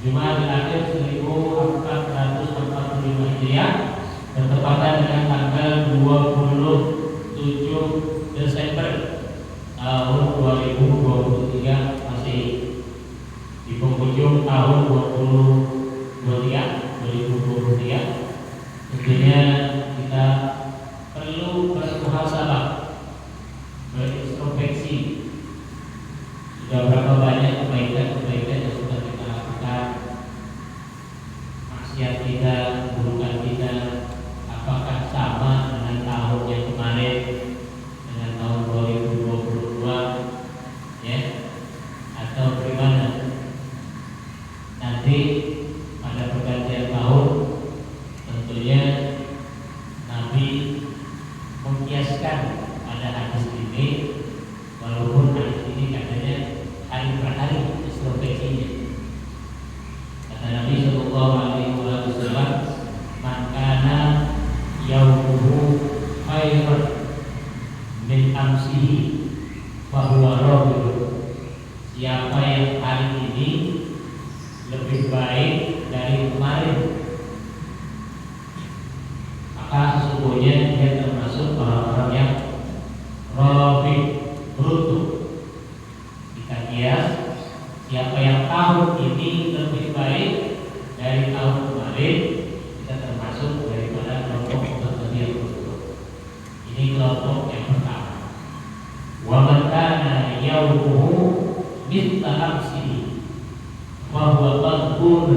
Jumadil Akhir 1445 Hijriah bertepatan dengan tanggal 27 Desember tahun 2023 masih di penghujung tahun 2023. Tentunya kita perlu bermuhasabah, berintrospeksi. Sudah berapa banyak kebaikan yang sudah kita lakukan, maksiat kita, keburukan kita, apakah sama dengan tahun yang kemarin, dengan tahun 2022, ya, atau bagaimana? Nanti pada pergantian tahun, tentunya Nabi mengkiaskan pada hadis ini, walaupun hadis ini katanya hari per hari introspeksinya. Kata Nabi Sallallahu Alaihi Wasallam, "Makana yaumuhu khairan min amsihi, fahuwa rabiul." Siapa yang hari ini lebih baik dari kemarin, maka sesungguhnya dia termasuk orang-orang yang rabi, beruntung. Kita kias, siapa yang tahun ini lebih baik dari tahun kemarin, kita termasuk daripada kelompok yang beruntung. Ini kelompok yang pertama. Wa man kana yaumuhu mithla amsihi wa huwa maghbun.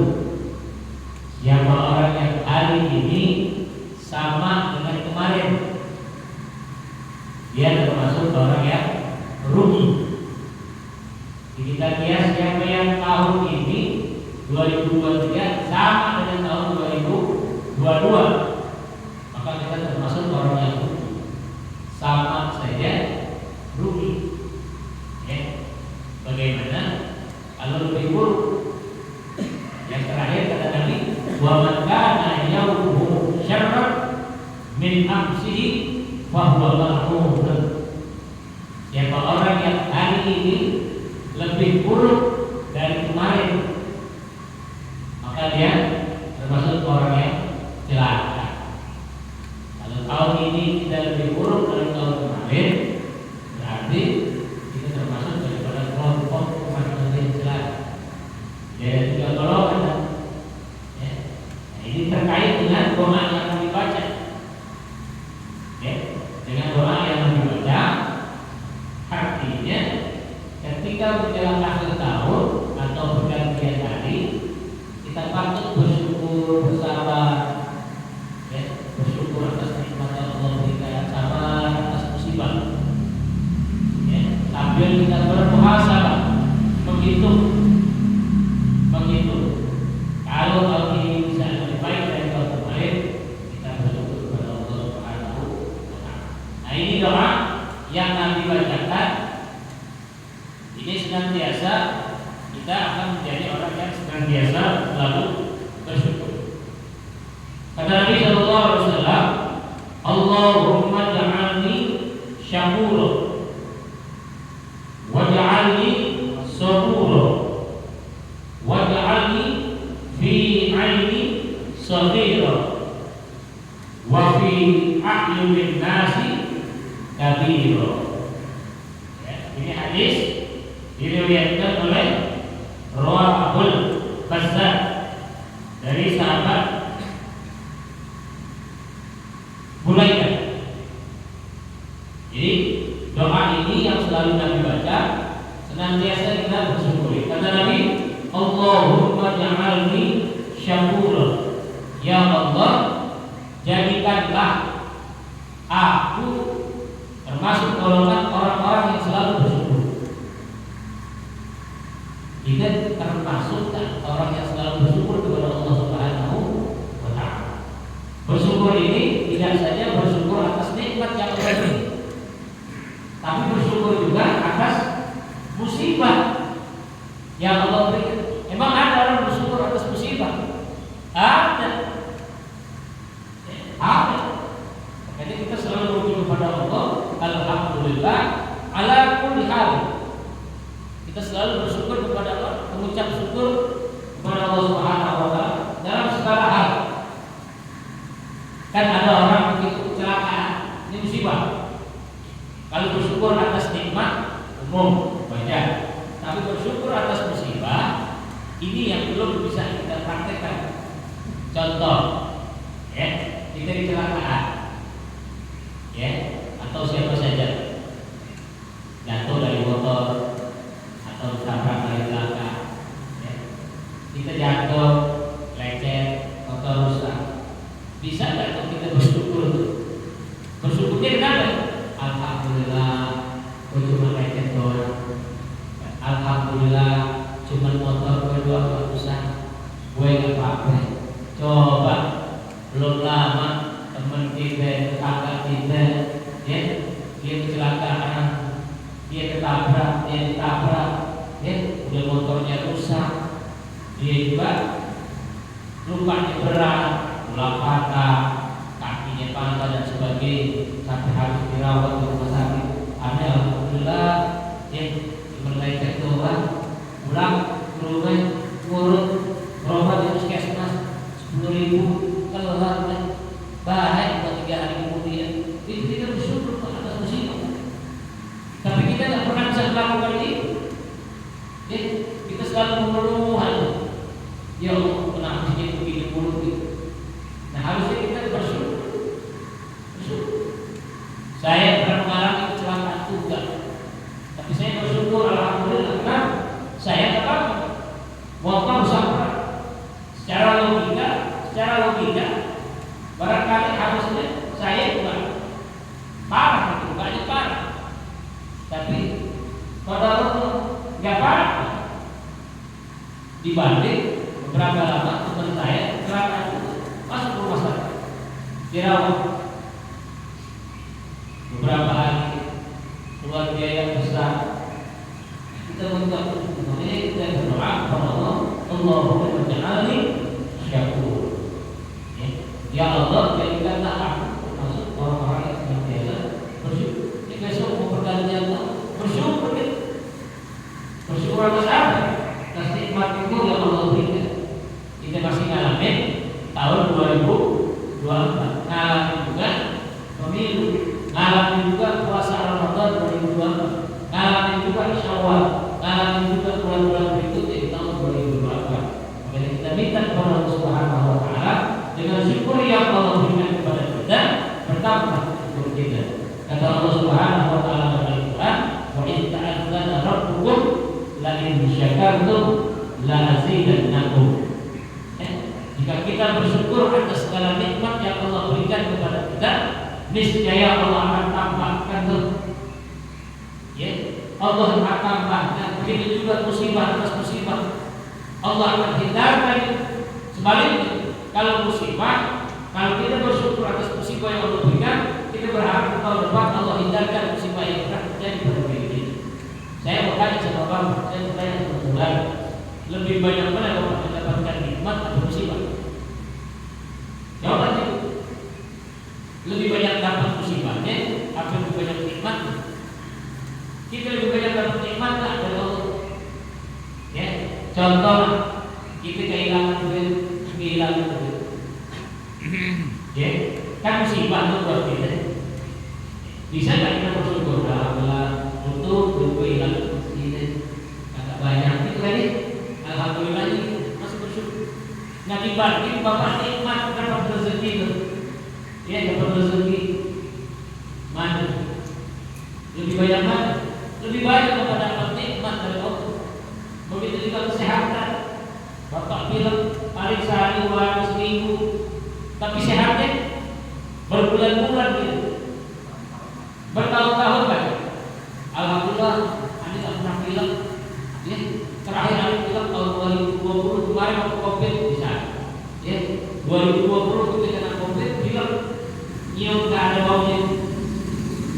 Siapa orang yang hari ini sama dengan kemarin, dia termasuk orang yang rugi. Kita kias siapa yang tahun ini 2023 sama dengan tahun 2022, maka kita termasuk orang yang rugi. Sama saja rugi. Ya. Bagaimana kalau lebih buruk? Yang terakhir kata Nabi, wa man kana yaumuhu syarran min amsihi fa huwa mahmud. Siapa orang yang hari ini lebih buruk dari kemarin, maka dia termasuk orang yang celaka. Kalau tahun ini kita lebih buruk dari tahun kemarin, berarti kita termasuk daripada kelompok umat yang celaka. Jadi tiga golongan. Ya. Nah, ini terkait dengan doa yang akan dibaca. Ya. Dengan doa yang akan dibaca, artinya ketika menjelang akhir tahun atau pergantian hari, kita patut bersyukur, bersabar, ya, bersyukur atas nikmat Allah, berikan sabar atas musibah, ya, sambil kita bermuhasabah, menghitung kalau tahun ini bisa lebih baik dari tahun kemarin, kita bersyukur kepada Allah Subhanahu wa Ta'ala. Nah, ini doa yang Nabi bacakan. Ini senantiasa kita akan menjadi orang yang senantiasa selalu bersyukur. Kata Nabi Sallallahu Alaihi Wasallam, Allahumma ja'alni syakura waj'alni sabura waj'alni fi 'aini saghira wa fi a'yunin nasi kabira. Ya, ini hadis diriwayatkan oleh Rawahul Bazzar dari sahabat Buraidah. Jadi doa ini yang selalu Nabi baca, senantiasa kita bersyukur. Kata Nabi, Allahumma ja'alni syakura. Ya Allah, jadikanlah aku termasuk golongan orang-orang yang selalu bersyukur. Kita termasuk orang yang selalu bersyukur kepada Allah Subhanahu wa Ta'ala. Bersyukur ini tidak saja bersyukur atas nikmat yang Allah beri, tapi bersyukur juga atas musibah yang Allah berikan. Emang ada orang bersyukur atas musibah? Ada. Ada. Jadi kita selalu merujuk kepada Allah. Alhamdulillah ala kulli hal. Kita selalu bersyukur kepada Allah, mengucap syukur kepada Allah Subhanahu wa Ta'ala dalam segala hal. Kan ada orang begitu kecelakaan, ini musibah. Kalau bersyukur atas nikmat umum wajar, tapi bersyukur atas musibah ini yang belum bisa kita praktekkan. Contoh, ya, kita kecelakaan, ya, atau siapa saja jatuh dari motor atau ditabrak dari belakang, ya. Kita jatuh, lecet, motor rusak, bisa nggak kita bersyukur? Bersyukurnya kenapa? Alhamdulillah, gue cuma lecet doang. Alhamdulillah, cuma motor gue doang rusak, gue nggak apa-apa. Coba belum lama teman kita, tetangga kita, ya, dia kecelakaan, dia ketabrak, ya, udah motornya rusak, dia juga lukanya berat, tulang patah, kakinya patah dan sebagainya, sampai harus dirawat di rumah sakit. Ada alhamdulillah, ya, cuma lecet doang, pulang ke rumah, ngurut berobat di puskesmas 10.000, keluar baik buat 3 hari kemudian. Itu kita bersyukur atas musibah. Tapi kita nggak pernah bisa melakukan itu. Ya, kita selalu mengeluh, ya Allah, kenapa sih begini mulu gitu. Nah, harusnya kita bersyukur. Saya pernah mengalami kecelakaan juga, tapi saya bersyukur alhamdulillah karena saya tetap motor rusak berat. Secara logika, barangkali harusnya saya juga parah, itu banyak parah. Tapi pada Allah nggak parah. Dibanding beberapa lama teman saya kecelakaan masuk rumah sakit, dirawat beberapa hari, keluar biaya besar. Kita minta kita berdoa kepada Allah, Allahumma ij'alni syakur. Ya Allah, jadikanlah aku termasuk orang-orang yang senantiasa bersyukur. Ini besok mau pergantian tahun, bersyukur kita. Bersyukur atas apa? Atas nikmat itu yang Allah berikan. Kita masih ngalamin tahun 2024, ngalamin juga pemilu, ngalamin juga puasa Ramadan 2024, ngalamin juga Syawal, ngalamin juga bulan-bulan berikutnya di tahun 2024. Maka kita minta kepada Allah Subhanahu wa Ta'ala dengan syukur yang Allah berikan kepada kita, bertambah syukur kita. Kata Allah Subhanahu wa Ta'ala dalam Al-Qur'an, wa in ta'azzana rabbukum la in syakartum la azidannakum. Jika kita bersyukur atas segala nikmat yang Allah berikan kepada kita, niscaya Allah akan tambahkan tuh. Ya, Allah akan tambahkan. Begitu juga musibah atas musibah, Allah akan hindarkan. Sebaliknya, kalau musibah, kalau kita bersyukur atas musibah yang Allah berikan, kita berharap tahun depan Allah hindarkan musibah yang pernah terjadi pada diri kita. Saya bertanya sama Bapak, saya bertanya sama Tuhan, lebih banyak mana Bapak mendapatkan nikmat atau musibah? Jawabannya, lebih banyak dapat musibahnya atau lebih banyak nikmatnya? Kita lebih banyak dapat nikmatnya dari Allah. Ya, contoh, kita kehilangan duit, kehilangan duit. Ya, kan musibah itu buat kita. Bisa nggak kita bersyukur? Alhamdulillah, untuk duit hilang kita agak banyak. Itu tadi, alhamdulillah ini masih bersyukur. Nah, dibanding Bapak nikmat dapat rezeki itu, ya dapat rezeki mana? Lebih banyak mana? Lebih banyak Bapak dapat nikmat dari Allah. Begitu juga kesehatan. Bapak bilang paling sehari 2 hari seminggu, tapi sehatnya berbulan-bulan gitu, bertahun-tahun kan. Alhamdulillah, Anda tak pernah bilang, ya terakhir Anda bilang tahun 2020 kemarin waktu COVID bisa, ya 2020 kita kena COVID bilang nyium nggak ada baunya.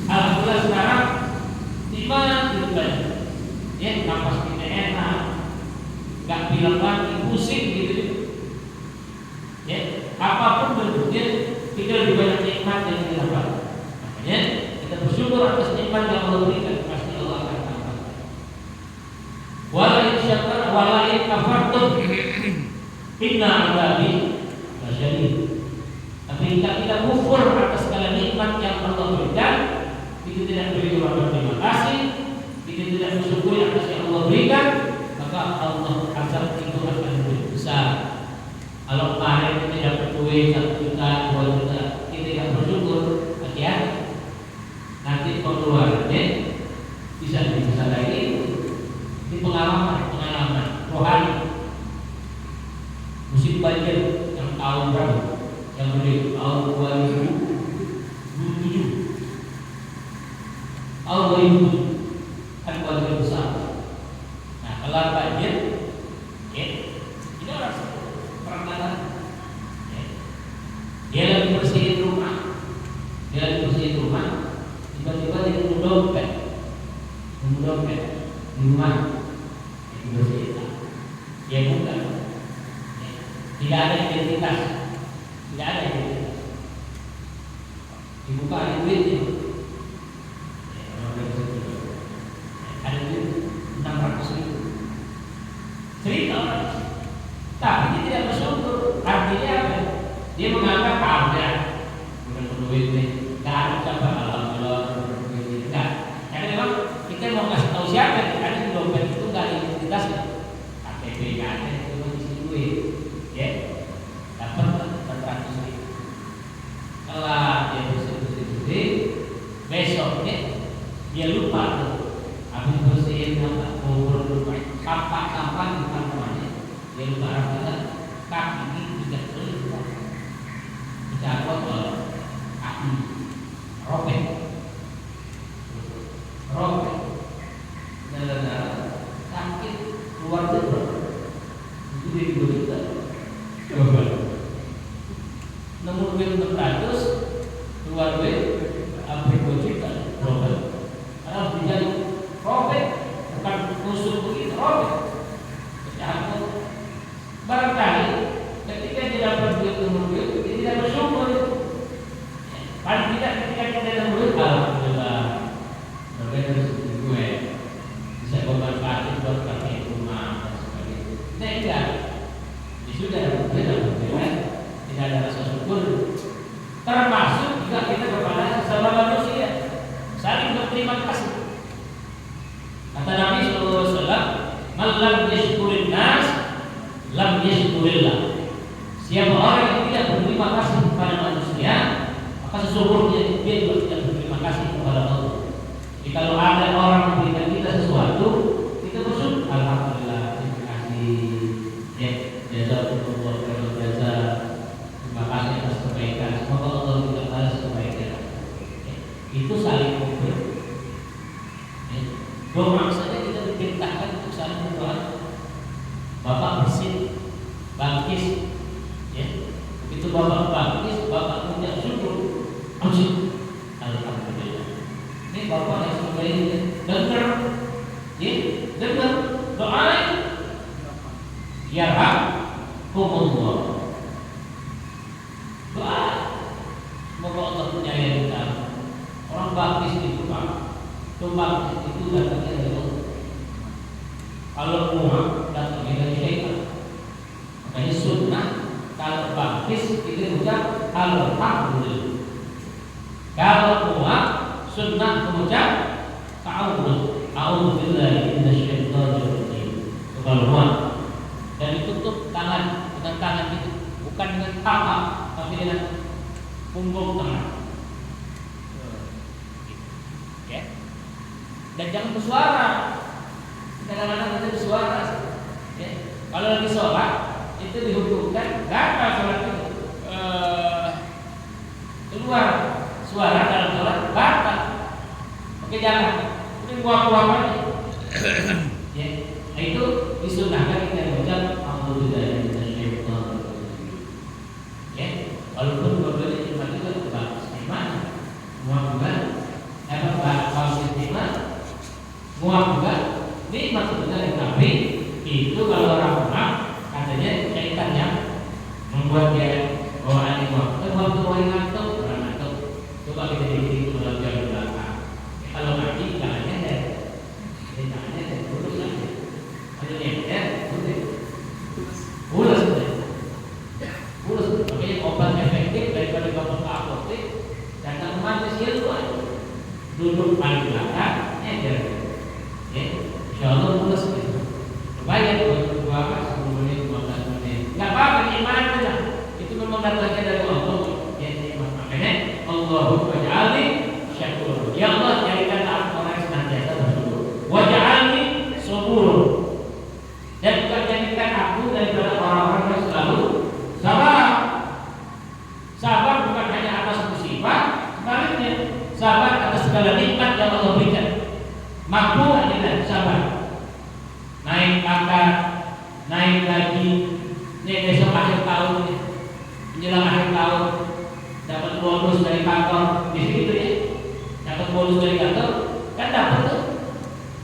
Alhamdulillah sekarang nikmat gitu kan, ya nafas kita enak, nggak bilang lagi pusing gitu. Ya, apapun bentuknya kita lebih banyak nikmat yang kita dapat. Makanya kita bersyukur atas nikmat yang Allah berikan, pasti Allah akan tambah. Wala in syakar wala in kafartum inna 'adzabi lasyadid. Tapi kita tidak kufur atas segala nikmat yang Allah berikan, kita tidak beri terima kasih, kita tidak bersyukur atas yang Allah berikan, maka Allah azab itu akan lebih besar. Kalau kemarin kita dapat duit 1 juta, 2 juta, kita tidak bersyukur, hati-hati. Nanti pengeluarannya bisa lebih besar lagi. Ini pengalaman rohani. Musim banjir yang tahun berapa? Yang beli tahun 2007. Tahun 2007 kan banjir besar. Nah, kelar banjir, ini orang perangkatan, dia lagi bersihin rumah, tiba-tiba dia nemu dompet di rumah, itu bersihin, dia buka, tidak ada identitas, dibuka ada duitnya, ada duit 600.000, cerita orang, tapi dia tidak bersyukur. Artinya apa? Dia menganggap ada duit nih, nggak ada siapa alhamdulillah duit nggak. Karena memang kita mau kasih tahu siapa, karena di dompet itu nggak ada identitasnya, KTP nggak ada, cuma isi duit, ya dapat 400.000. Kalau dia bersih, besoknya dia lupa tuh, habis bersihin lupa sampah di rumahnya, dia lupa artinya kaki ini tidak terlihat, tidak kotor, kaki robek, sakit keluar itu dia 2 juta, coba nemu duit 600, keluar duit hampir 2 juta, robek, karena dia robek, bukan tusuk begitu, robek, jatuh. Barangkali ketika dia dapat duit dia tidak bersyukur. Paling tidak ketika kita dapat duit, alhamdulillah, berbeda seperti gue bisa memanfaatkan buat pakai rumah dan sebagainya. Nah enggak, dia sudah dapat duit, tidak ada rasa syukur. Termasuk juga kita kepada sesama manusia saling berterima kasih. Kata Nabi SAW, "Man yashkurin nas lam yashkurillah." Siapa orang yang tidak berterima kasih kepada manusia, maka sesungguhnya dia juga tidak berterima kasih kepada Allah. Jadi kalau ada orang memberikan kita sesuatu, kita bersyukur, alhamdulillah, terima kasih, ya, jazakumullah khairan jazaa, terima kasih atas kebaikan, semoga Allah tidak balas kebaikan. Ya, itu saling memberi. Ya, maksudnya kita diperintahkan untuk saling berdoa. Bapak bersih, bangkis, ya. Begitu bapak bangkis, bapak punya syukur, alhamdulillah. Ini bapak yang sudah ini dengar, ya, dengar doa, ya Rahmatullah. Doa, semoga Allah menyayang kita. Orang bangkis itu Pak, bangkis itu datangnya dari Allah. Kalau muak datangnya dari syaitan. Makanya sunnah kalau bangkis itu ucap alhamdulillah. Kalau muak sunnah mengucap a'udzubillahi minasyaitonir rajim. Kalau muak dan ditutup tangan dengan tangan itu, bukan dengan paha tapi dengan punggung tangan. Ya. Dan jangan bersuara. Kadang-kadang kita bersuara, ya. Kalau lagi sholat itu dihukumkan gagal sholat itu keluar suara dalam sholat batal. Oke, jangan. Ini buang-buang aja. Ya, nah itu disunahkan kita mengucap alhamdulillah minasyaitonir rajim. Ya, walaupun dua-duanya cuma juga bagus. Gimana? Muak juga. Kalau istimewa muak juga. Ini maksudnya tapi itu kalau orang muak katanya syaitan yang membuat dia bawaan ini muak. Waktu orang ngantuk, coba kita dikit dalam belakang. Kalau ngaji jangannya deh, jangannya deh, urus aja. Kalau nyender, udah. Mampu nggak kita sabar? Naik pangkat, naik gaji, nih besok akhir tahun, menjelang akhir tahun dapat bonus dari kantor, di situ ya, dapat bonus dari kantor, kan dapat tuh.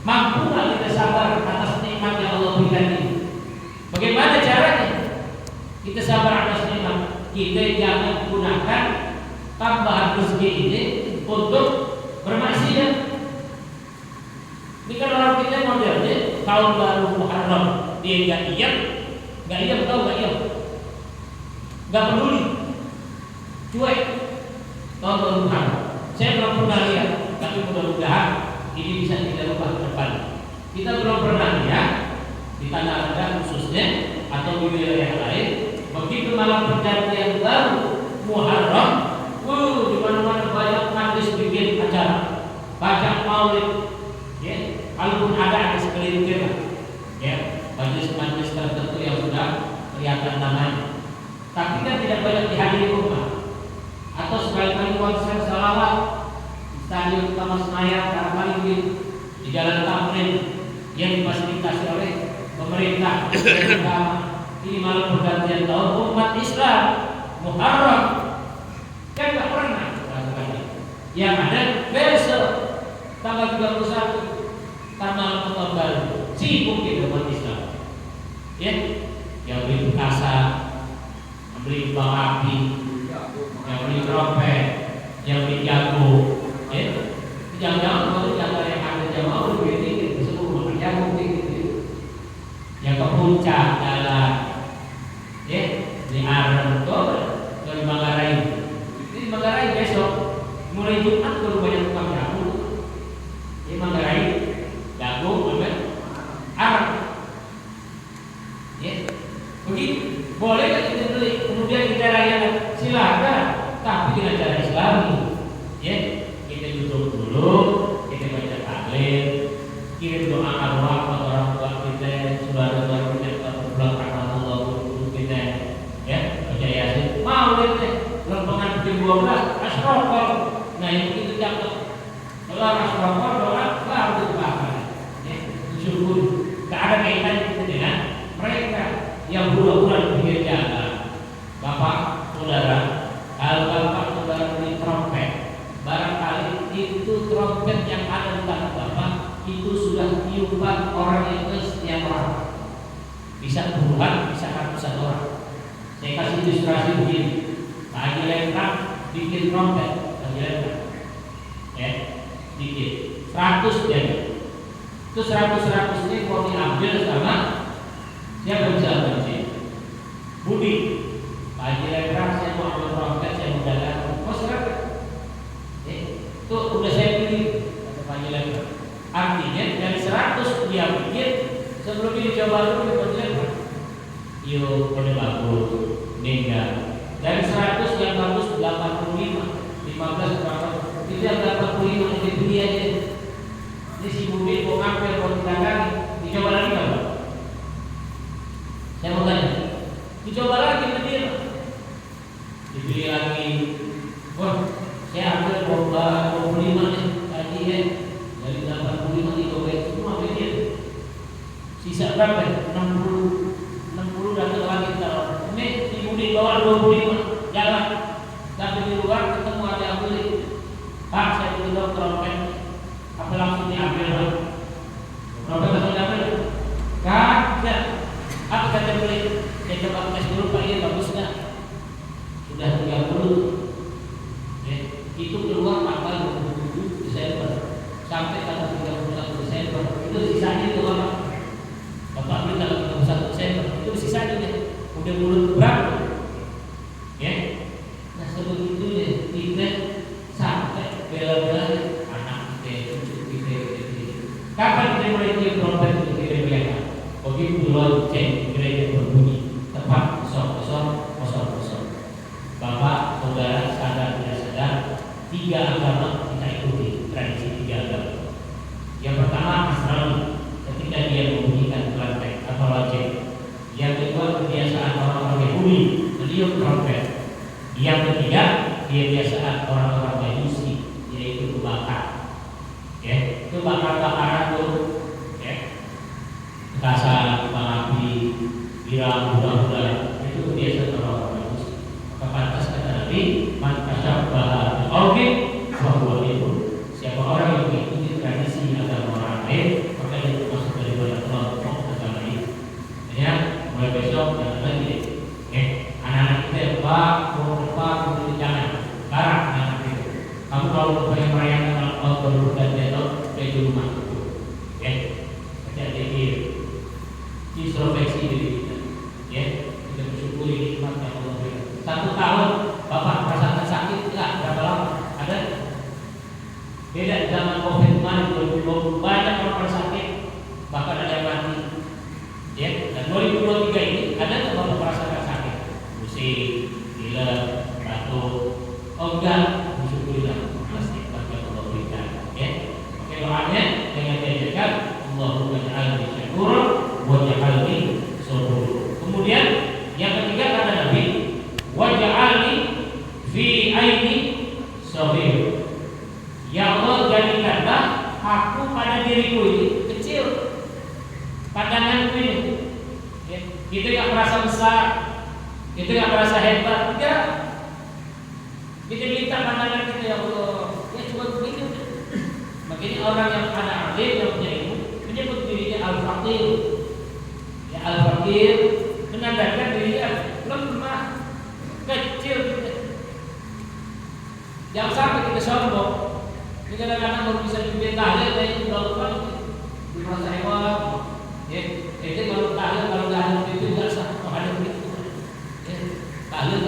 Mampu nggak kita sabar atas nikmat yang Allah berikan ini? Bagaimana caranya kita sabar atas nikmat? Kita jangan gunakan tambahan rezeki ini untuk bermaksiat. Ini kan orang kita modelnya tahun baru Muharram dia nggak iya tahu nggak iya, nggak peduli, cuek tahun baru Muharram. Saya belum pernah lihat, tapi mudah-mudahan ini bisa kita ubah ke depan. Kita belum pernah lihat di tanah Anda khususnya atau di wilayah lain begitu malam pergantian baru Muharram, di mana-mana banyak majlis bikin acara, baca maulid. Ya, kalaupun ada segelintir, ya, majlis-majlis tertentu yang sudah kelihatan namanya, tapi kan tidak banyak dihadiri rumah. Atau sekali-kali konser salawat di Stadion Utama Senayan, barangkali di Jalan Tamrin yang difasilitasi oleh pemerintah. Ini malam pergantian tahun umat Islam Muharram, kan nggak pernah lakukan. Yang ada besok tanggal 31 tanggal tahun baru sibuk di umat Islam, ya, yang beli petasan, yang beli kembang api, yang beli trompet, yang beli jago, ya, jangan-jangan kalau jago yang ada jamaah lebih tinggi, seluruh makan jago tinggi, yang ke puncak jalan, ya, di Arem tuh, dari Manggarai, ini Manggarai besok mulai Jumat baru banyak tukang jago. Ini Manggarai, jago, Arab, ya, begitu. Boleh kan kita beli, kemudian kita rayakan, silakan, tapi dengan cara Islami, ya. Kita duduk dulu, kita baca tahlil, kirim doa arwah buat orang tua kita, saudara-saudara kita, pulang rahmatullah untuk kita, ya, baca yasin, maulid, lempengan jam 12, asrofol, nah yang itu cakep. Doa asrofol, doa baru dibakar, ya, syukur. Tak ada kaitannya dengan mereka yang pura-pura di pinggir jalan. Bapak, saudara, kalau bapak saudara beli trompet, barangkali itu trompet yang ada di tangan bapak itu sudah tiupan orang yang ke setiap orang, bisa puluhan, bisa ratusan orang. Saya kasih ilustrasi begini, Pak Haji Lentang bikin trompet, Pak Haji Lentang, ya, bikin 100 jadi. Itu 100 ini mau diambil sama siapa bisa ambil? Budi, Pak Haji Lentang, saya mau ambil trompet, saya mau dagang, oh silakan. Itu udah saya pilih, kata Pak Haji Lentang. Artinya dari 100 dia bikin, sebelum ini coba dulu Pak Haji Lentang. Yuk, boleh bagus, enggak. Dari 100 yang bagus 85, 15 berapa? Itu yang 85 yang dipilih aja. Ini si Budi mau ngambil, mau didagangi, dicoba lagi nggak Pak? Saya mau tanya, dicoba lagi betul? Dipilih lagi, wah saya ambil 25 nih tadi ya, dari 85 dicoba semua bikin. Sisa berapa? 60 datang lagi kita. Ini si Budi bawa 25 jalan, tapi di luar ketemu ada yang beli. Pak saya beli dong trompet. Apa langsung diambil Pak? Trompet langsung diambil? Kagak. Apa kata beli? Saya coba tes dulu Pak, ini bagus nggak? Sudah 30. Ya, itu keluar tanggal 27 Desember sampai tanggal 31 Desember. Itu sisanya itu Pak. Bapak beli tanggal 31 Desember. Itu sisanya deh. Udah mulut berapa? Ya. Nah sebegitunya kita sampai bela-bela anak kita, cucu kita. Kapan kita mulai tiup trompet untuk kita bela? Begitu lonceng gereja berbunyi, tepat kosong. Bapak, saudara, sadar tidak sadar, 3 agama kita ikuti, tradisi 3 agama. Yang pertama Nasrani, ketika dia membunyikan trompet atau lonceng. Yang kedua kebiasaan orang-orang Yahudi meniup trompet. Yang ketiga kebiasaan orang-orang Majusi, yaitu bakar. Ya, itu bakar-bakaran berulang itu kebiasaan orang Muslim. Maka pantas kata Nabi, man tashabbaha biqaumin fahuwa minhum. Siapa orang yang mengikuti tradisi agama orang lain, maka dia termasuk daripada kelompok agama itu. Ya, mulai besok jangan lagi. Anak-anak kita ya Pak, jangan larang anak itu. Kamu kalau pengen merayakan berbulan besok di rumah, ya, baca zikir, introspeksi diri kita, ya, kita bersyukuri nikmat yang Allah berikan. 1 tahun bapak merasakan sakit, enggak berapa lama? Ada? Beda zaman COVID kemarin 2020 banyak orang sakit, bahkan ada yang mati. Ya, dan 2023 ini ada nggak bapak merasakan sakit? Pusing, gila, batuk, oh enggak, bersyukurilah atas nikmat yang Allah berikan. Ya, oke doanya dengan diajarkan Allahumma ja'alni syakuran wa ja'alni sabura. Kemudian yang ketiga kata Nabi, wa ja'alni fi aini sabir. Ya Allah, jadikanlah aku pada diriku ini kecil, pandanganku ini. Ya, kita nggak merasa besar, kita nggak merasa hebat, enggak. Kita minta pandangan kita ya Allah, ya cuma begitu. Makanya orang yang ada alim yang punya ilmu menyebut dirinya al-faqir. Ya al-faqir menandakan dirinya lemah, kecil. Jangan sampai kita sombong. Kita kadang-kadang baru bisa bimbing tahlil, tapi udah lupa merasa hebat. Ya, itu kalau tahlil itu nggak sah, ada begitu. Ya, tahlil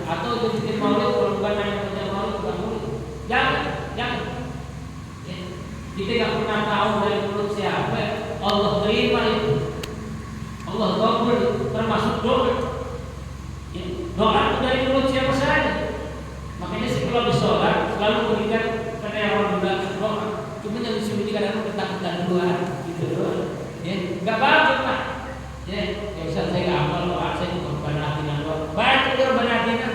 atau jadi maulid kalau bukan hanya baca maulid bukan maulid. Jangan. Ya, kita nggak pernah tahu dari mulut siapa. Allah terima itu. Allah kabul termasuk doa. Ya, doa itu dari mulut siapa saja. Makanya sih kalau sholat selalu berikan pada yang orang bilang doa. Cuma yang disuruh kadang-kadang ketakutan dua gitu doang. Ya, nggak bagus Pak. Ya, yang bisa saya nggak hafal doa saya cuma Rabbana atina doa. Baca dia Rabbana atina.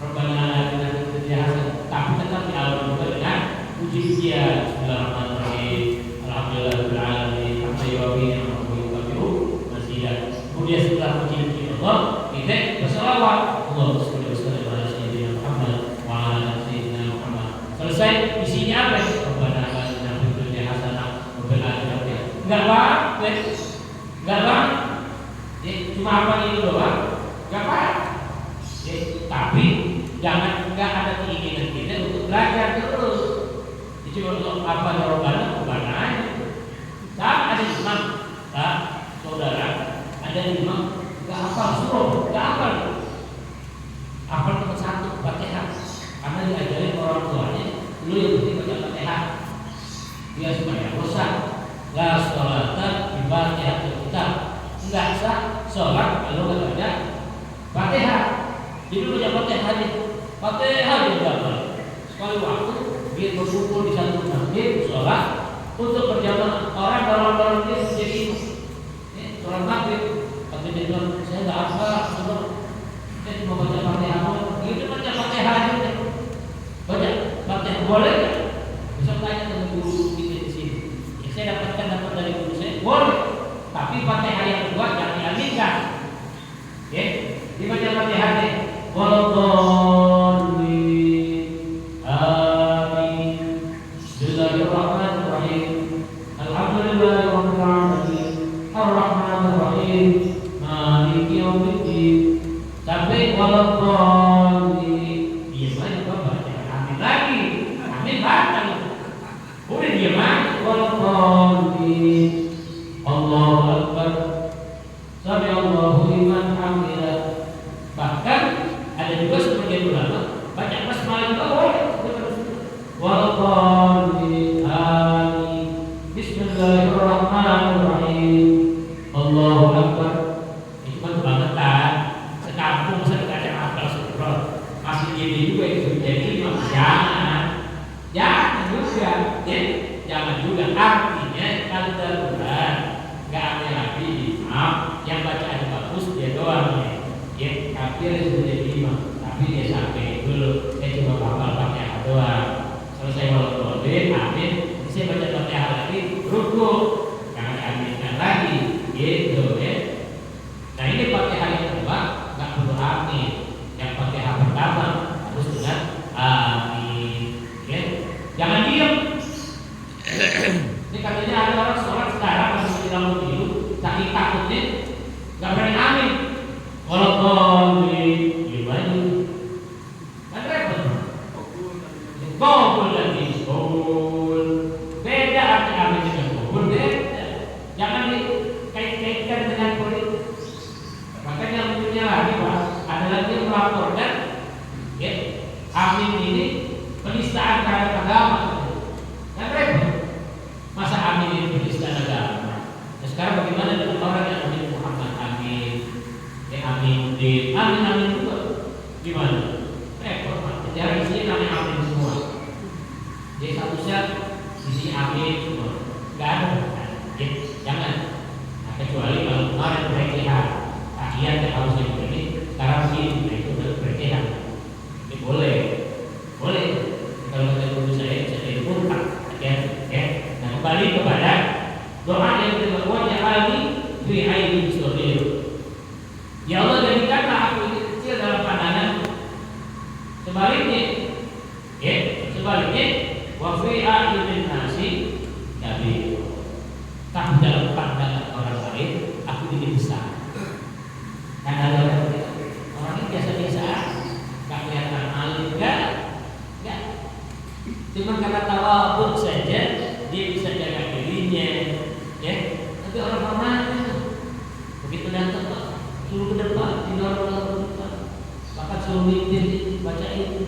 Rabbana atina fid dunya hasanah. Tapi tetap diawali juga dengan puji-pujian. Bismillahirrahmanirrahim. Alhamdulillahirabbil alamin. Hamdan yuwafi ni'amahu wa yukafi'u mazidah. Kemudian setelah puji Allah, kita berselawat. Allahumma shalli wa sallim ala sayyidina Muhammad wa ala sayyidina Muhammad. Selesai isinya apa? Rabbana atina fid dunya hasanah wa fil akhirati. Enggak apa-apa. Ya, cuma apa itu doang? Enggak apa. Ya, tapi jangan enggak ada keinginan kita untuk belajar terus. Jadi untuk apa jawabannya? Aja. Sama ada imam, saudara, ada imam enggak hafal surah, enggak hafal. Hafal cuma 1 Fatihah. Karena diajarin orang tuanya, lu yang penting baca Fatihah. Dia supaya rusak. La sholata bi Fatihatil kitab. Enggak sah sholat kalau enggak baca Fatihah. Jadi baca Fatihah juga apa? Sekali waktu dia berkumpul di satu masjid sholat untuk berjamaah. Orang kalau dia menjadi imam. Sholat maghrib, kata dia bilang saya enggak hafal, saya cuma baca Fatihah. Gitu baca Fatihah aja. Baca Fatihah boleh enggak? Bisa tanya dengan guru kita di sini. Saya dapat dari guru saya, boleh. Tapi Fatihah yang kedua jangan dialihkan. Ya, dibaca Fatihahnya. Walladhdallin. Amin. Bismillahirrahmanirrahim. Alhamdulillahirabbil alamin. Arrahmanir rahim. Maliki yaumiddin. Sampai walladhdallin. Biasanya Bapak jangan amin lagi. Amin batal. Udah diam aja. Walladhdallin. Allahu Akbar. Sami Allahu liman hamidah. Bahkan ada juga sebagian ulama baca basmalah juga boleh. Walladhdallin. Amin. Bismillahirrahmanirrahim. Allahu Akbar. Itu kan kebangetan. Sekampung saya enggak ada hafal surah. Masih jadi juga itu jadi imam. Jangan juga. Jangan juga. Artinya kalau darurat nggak ada lagi imam yang bacaannya bagus dia doang ya. Kafir sudah jadi imam tapi dia sampai dulu dia cuma hafal Fatihah doang. Selesai walladhdallin amin, saya baca Fatihah lagi ruku, jangan diaminkan lagi gitu ya. Nah ini Qabul dan qabul. Beda arti amin dengan qabul, beda. Jangan dikait-kaitkan dengan politik. Makanya lucunya lagi Pak, ada lagi yang melaporkan, ya, amin ini penistaan terhadap agama. Kan repot. Masa amin ini penistaan agama? Nah, sekarang bagaimana dengan orang yang amin Muhammad amin, ya amin din, amin juga, gimana? Repot Pak. Penjara isinya namanya amin semua. Jadi satu sel isinya amin semua. Gak ada. Ya, jangan. Nah, kecuali kalau kemarin berlebihan. Tahiyat yang harusnya begini, sekarang begini, nah itu berlebihan. Ini boleh. Kalau kata guru saya bisa jadi murtad, ya. Nah kembali kepada doa yang kedua, waj'alni fi aini shaghir. Ya Allah, jadikanlah aku ini kecil dalam pandangan. Sebaliknya, wa fi a'yunin nasi kabir. Tapi dalam pandangan orang lain, aku ini besar. Karena ada orang ini biasa-biasa, nggak kelihatan alim, enggak. Cuma karena tawadhu saja dia bisa jaga dirinya, ya. Tapi orang mana begitu datang Pak, suruh ke depan, didorong ke depan, bahkan suruh mimpin, baca itu.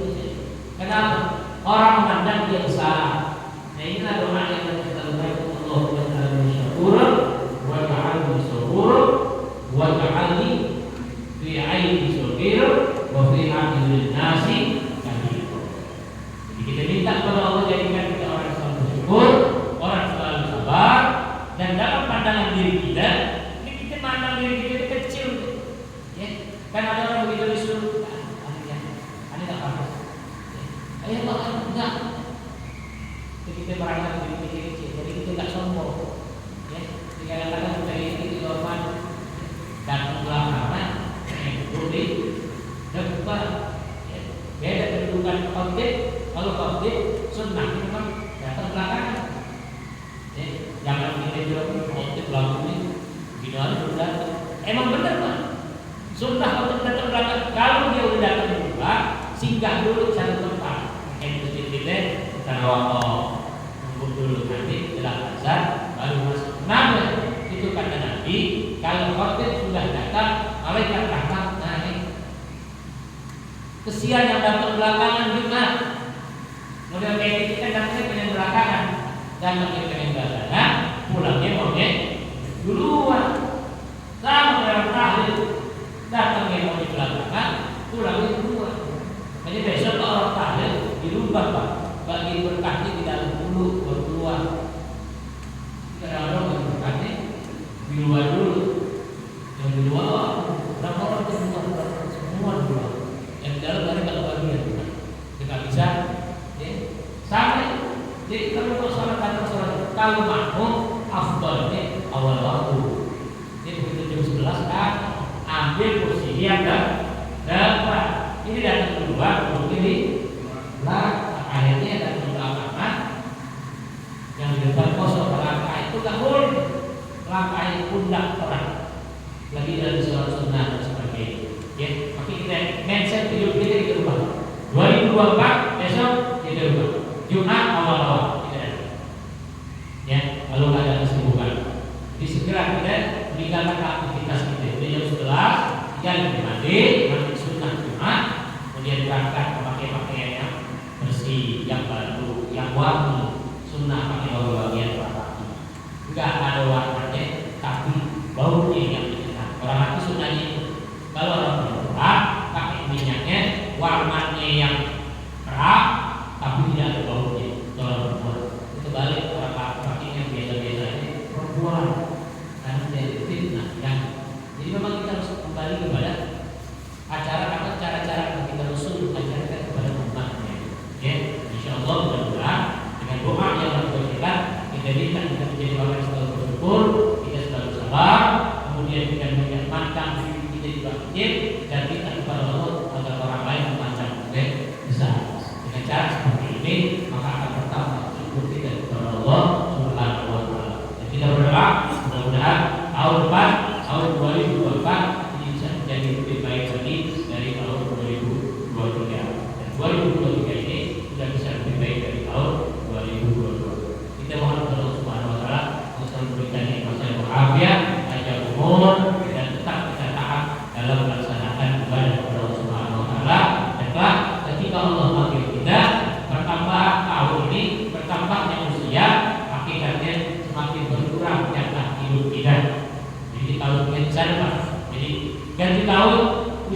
Kenapa? Orang memandang dia besar. Nah inilah doa yang kita lakukan. Allah Ta'ala syukur, wa ta'ala syukur, wa ta'ala fi aini syukur, wa fi a'yunin nasi kabir. Jadi kita minta kepada Allah jadikan kita orang yang selalu bersyukur, orang yang selalu sabar, dan dalam pandangan diri kita, ini kita pandang diri kita itu kecil, ya. Kan ada orang begitu disuruh, aneh tak pantas, ayo Pak, enggak. Kita merasa diri kita kecil, jadi kita tidak sombong, ya. Kadang-kadang kita ini hormat dan belakangan, budi, dan depan, ya. Beda kedudukan khotib. Kalau khotib sunnah memang datang belakangan, ya. Jangan kita bilang khotib langsung ini sudah. Emang benar Pak, sunnah khotib datang belakangan. Kalau dia sudah datang duluan, singgah dulu satu tempat. Kayak kita tarawih dulu nanti jelang azan baru masuk. Kenapa? Itu kata Nabi, kalau khotib sudah datang, malaikat rahmat naik. Kesian yang datang belakangan juga. Model kayak gitu kan datangnya pengen belakangan, datangnya pengen belakangan, pulangnya maunya duluan. Sama dalam tahlil, datangnya mau di belakangan, pulangnya duluan. Jadi besok kalau orang tahlil dirubah Pak. Bagi berkahnya di dalam dulu baru keluar. Kadang-kadang yang berkahnya di luar dulu. Yang di luar berapa orang keluar, semua di luar. Yang di dalam dari kalau bagian kita bisa, ya. Sampai jadi kalau sholat kalau makmum afdalnya awal waktu. Jadi begitu jam 11 kan ambil kursi yang dapat. Ini datang duluan, mungkin di belakang. Akhirnya ada belakangan yang di depan kosong, langkah itu tak boleh, langkah itu pundak orang lagi dari sholat sunnah dan sebagainya. Ya, makanya kita mindset hidup kita kita ubah. 2024 besok kita ubah. Jumat awal-awal kita. Ya, kalau ada kesibukan, jadi segera kita meninggalkan aktivitas kita. Jadi jam 11 kita mandi sunnah Jumat, kemudian berangkat memakai pakaian yang bersih, yang baru, yang wangi, sunnah pakai bau bagian laki. Enggak ada warnanya, tapi baunya yang enak. Orang laki sunnahnya itu. Kalau orang perempuan pakai minyaknya, warnanya yang merah, tapi tidak ada baunya. Kalau perempuan itu balik orang laki yang biasa-biasa ini perempuan, karena dia fitnah. Jadi memang kita harus kembali kepada cara-cara yang kita usul mengajarkan kepada umatnya. Ya, insyaallah mudah-mudahan dengan doa yang kita dijadikan kita menjadi orang yang selalu bersyukur, kita selalu sabar, kemudian kita menyampaikan diri kita juga kecil dan kita kepada Allah agar orang lain memandang kita besar. Dengan cara seperti ini maka akan bertambah syukur kita kepada Allah Subhanahu wa taala. Dan kita berdoa mudah-mudahan tahun depan, tahun 2024 ini bisa menjadi lebih baik lagi dari tahun 2023. Dan 2023 ini sudah bisa lebih baik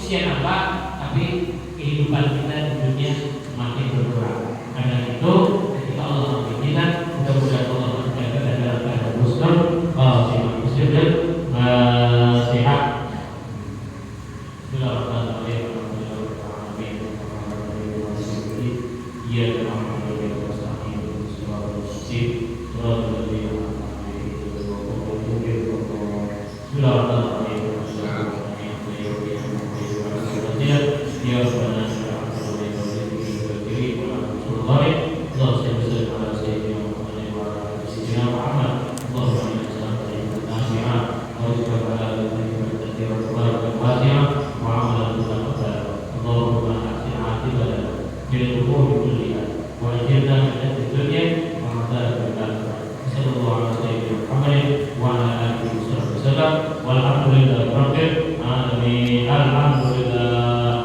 usia nambah, tapi kehidupan kita di dunia semakin berkurang. Karena itu ketika Allah mengizinkan, mudah-mudahan Allah menjaga dan dalam keadaan muslim, muslim dan sehat. Bismillahirrahmanirrahim.